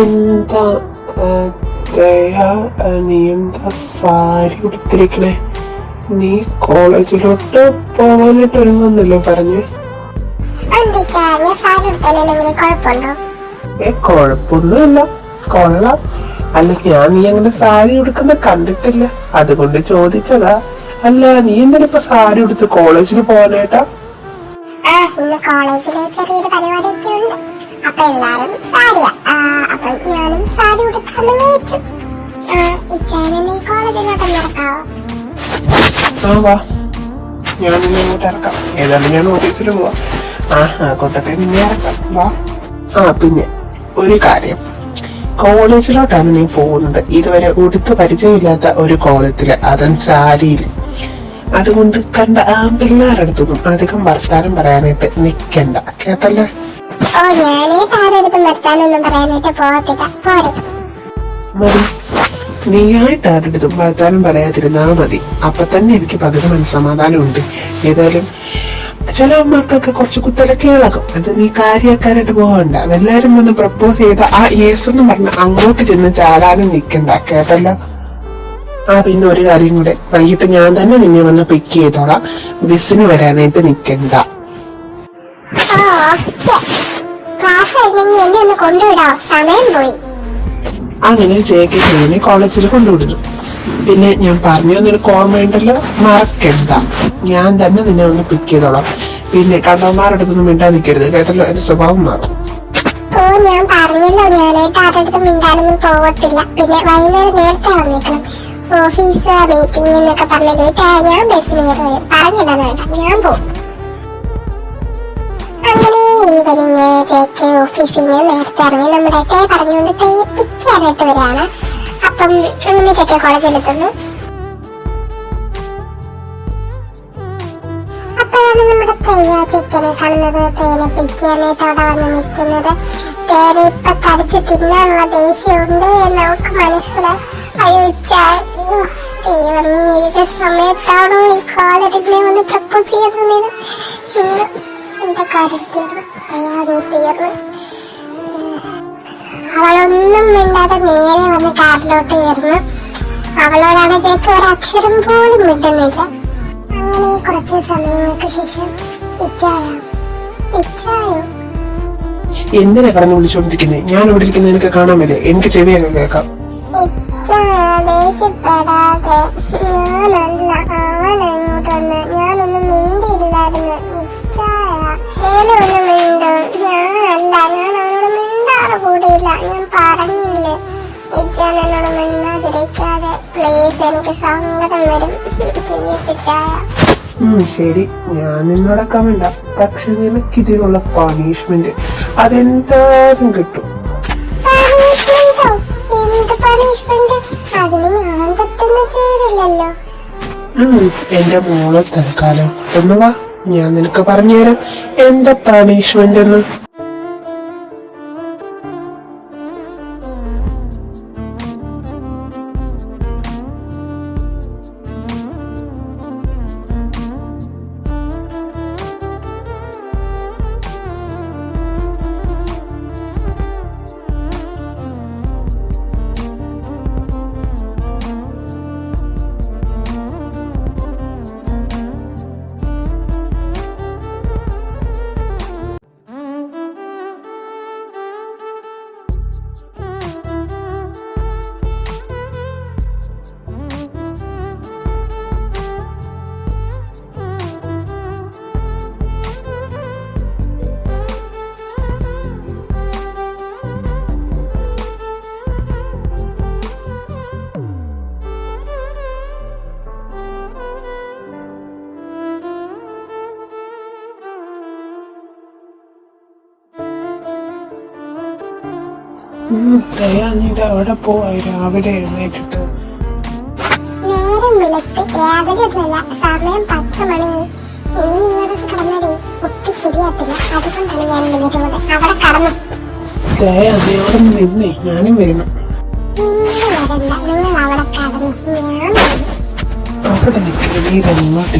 എന്താ നീ എന്താ സാരി ഉടുത്തിരിക്കണേ? നീ കോളേജിലോട്ട് പോവാനായിട്ട് ഒരുങ്ങുന്നല്ലേ പറഞ്ഞേ? കൊഴപ്പൊന്നുമില്ല, കൊള്ളാം. അല്ല, ഞാൻ നീ അങ്ങനെ സാരി ഉടുക്കുന്ന കണ്ടിട്ടില്ല, അതുകൊണ്ട് ചോദിച്ചതാ. അല്ല, നീ എന്തിനാ ഇപ്പൊ സാരി ഉടുത്ത് കോളേജിൽ പോവാനായിട്ടാ? ഇന്ന് കോളേജില് ചെറിയൊരു പരിപാടിയൊക്കെ ഉണ്ട്. അപ്പൊ എല്ലാരും സാരിയാ. അപ്പൊ ഞാനും സാരി ഉടുക്കാന്ന് വിചാരിച്ചു. ഇച്ചാനെ നീ കോളേജിലോട്ടൊന്ന് ഇറക്കാവോ? വാ, ഞാൻ നിന്നെ ഇങ്ങോട്ട് ഇറക്കാം. ഏതായാലും ഞാൻ ഓഫീസിൽ പോവാ. കൊട്ടത്തെ നിന്നെ ഇറക്കാം, വാ. പിന്നെ ഒരു കാര്യം, കോളേജിലോട്ടാണ് നീ പോകുന്നത്. ഇതുവരെ ഉടുത്ത് പരിചയമില്ലാത്ത ഒരു കോളേജില്, അതും സാരിയിൽ. അതുകൊണ്ട് കണ്ട പിള്ളേരടുത്തൊന്നും അധികം വർത്താനം പറയാനായിട്ട് നിക്കണ്ട, കേട്ടല്ലേ? മതി, നീയായിട്ട് ആരുടെടുത്തും വർത്താനം പറയാതിരുന്നാ മതി. അപ്പൊ തന്നെ എനിക്ക് പകുതി മനസ്സമാധാനം ഉണ്ട്. ഏതായാലും ചില അമ്മമാർക്കൊക്കെ കുറച്ച് കുത്തലൊക്കെ ഇളകും. അത് നീ കാര്യക്കാരായിട്ട് പോകണ്ട. എല്ലാരും വന്ന് പ്രപ്പോസ് ചെയ്ത യേസ് എന്ന് പറഞ്ഞ അങ്ങോട്ട് ചെന്ന് ചാടാനും നിക്കണ്ട, കേട്ടല്ലോ? പിന്നെ ഒരു കാര്യം കൂടെ, വൈകിട്ട് ഞാൻ തന്നെ നിന്നെ വന്ന് പിക്ക് ചെയ്തോളാം. ബസ്സിന് വരാനായിട്ട് നിക്കണ്ട. അങ്ങനെ ജെ.കെ. കോളേജിൽ കൊണ്ടുവിടുന്നു. പിന്നെ ഞാൻ പറഞ്ഞു നിനക്ക് ഓർമ്മയുണ്ടല്ലോ, മറക്കണ്ട. ഞാൻ തന്നെ നിന്നെ ഒന്ന് പിക്ക് ചെയ്തോളാം. പിന്നെ കണ്ടവന്മാരടുത്തൊന്നും മിണ്ടാൻ നിൽക്കരുത്, കേട്ടല്ലോ? എന്റെ സ്വഭാവം മാറും. ഞാൻ പറഞ്ഞല്ലോ, ഞാനായിട്ട് ആരുടെ മിണ്ടാനൊന്നും പോവത്തില്ല. പിന്നെ വൈകുന്നേരം നേരത്തെ വന്നേക്കണം. ഓഫീസ് മീറ്റിംഗ് എന്നൊക്കെ പറഞ്ഞ ലേറ്റ് ആയ ഞാൻ ബസ്സിന് കയറി പറഞ്ഞിടാൻ വേണ്ട, ഞാൻ പോകും. അങ്ങനെ ഈവനിങ് ജെ.കെ. ഓഫീസിൽ നിന്ന് നേരത്തെ ഇറങ്ങി നമ്മുടെ തേ പറഞ്ഞുകൊണ്ട് തേപ്പിക്കാനായിട്ട് വരികയാണ്. അപ്പം അങ്ങനെ ജെ.കെ. കോളേജിലെത്തുന്നു. അപ്പോഴാണ് നമ്മുടെ തേയ ചെക്കനെ കാണുന്നത്. തേനെ പിക്കാനായിട്ട് അവിടെ വന്ന് നിൽക്കുന്നത്. തേനെ ഇപ്പൊ കടിച്ച് തിന്നാനുള്ള ദേഷ്യമുണ്ട് എന്ന് അവർക്ക് മനസ്സിലായി. സമയത്താണോ ഈ കോളേജിനെ ഒന്ന് പ്രപ്പോസ് ചെയ്തത്? ഇന്ന് എന്റെ കാര്യം തീർന്നു, തീർന്നു. അവളൊന്നും മിണ്ടാതെ നേരെ വന്ന് കാറിലോട്ട് കയറുന്നു. അവളോടാണ് ജെ.കെ. ഒരക്ഷരം പോലും മിണ്ടുന്നില്ല. അങ്ങനെ കുറച്ച് സമയങ്ങൾക്ക് ശേഷം ഇച്ചായോ എന്തിനാ കടന്നു വിളിച്ചോണ്ടിരിക്കുന്നത്? ഞാൻ ഇവിടെ ഇരിക്കുന്നത് എനിക്ക് കാണാമല്ലേ? എനിക്ക് ചെവിയൊക്കെ കേൾക്കാം. ദേഷ്യപ്പെടാതെ, ഞാനല്ല അവനങ്ങോട്ടൊന്ന്, ഞാനൊന്നും മിണ്ടിയില്ലായിരുന്നു. ഒന്നും മിണ്ടും, ഞാനല്ല, ഞാൻ അവനോട് മിണ്ടാറ് കൂടിയില്ല. ഞാൻ പറഞ്ഞില്ലേ ഇച്ചാൻ എന്നോട് മിണ്ടാതിരിക്കാതെ. പ്ലീസ്, എനിക്ക് സങ്കടം വരും. പ്ലീസ് ഇച്ചായ. ശരി, ഞാൻ നിന്നോടൊക്കെ വേണ്ട. പക്ഷെ നിനക്ക് ഇതിനുള്ള പണിഷ്മെന്റ് അതെന്തായാലും കിട്ടും. എന്റെ മോളെ തൽക്കാലം ഒന്ന് വാ, ഞാൻ നിനക്ക് പറഞ്ഞുതരാം എന്താ പണിഷ്മെന്റ് എന്ന്. നീ അവിടെ പോവായി രാവിലെ എഴുന്നേറ്റിട്ട്? നേരം വിളിച്ച് രാവിലെ സമയം 10 മണി. ഇനി നിങ്ങളുടെ കടന്നടി ഒട്ടും ശരിയാത്തില്ല. അതുകൊണ്ടാണ് ഞാൻ എഴുന്നേറ്റുന്നത്. അവിടെ കടന്നു. അവിടെ നിന്നേ, ഞാനും വരുന്നു. നിങ്ങൾ വരണ്ട, നിങ്ങൾ അവിടെ കടന്നു. ഞാൻ അവിടെ നിൽക്കരുത്, നീ ഇതെങ്ങോട്ട്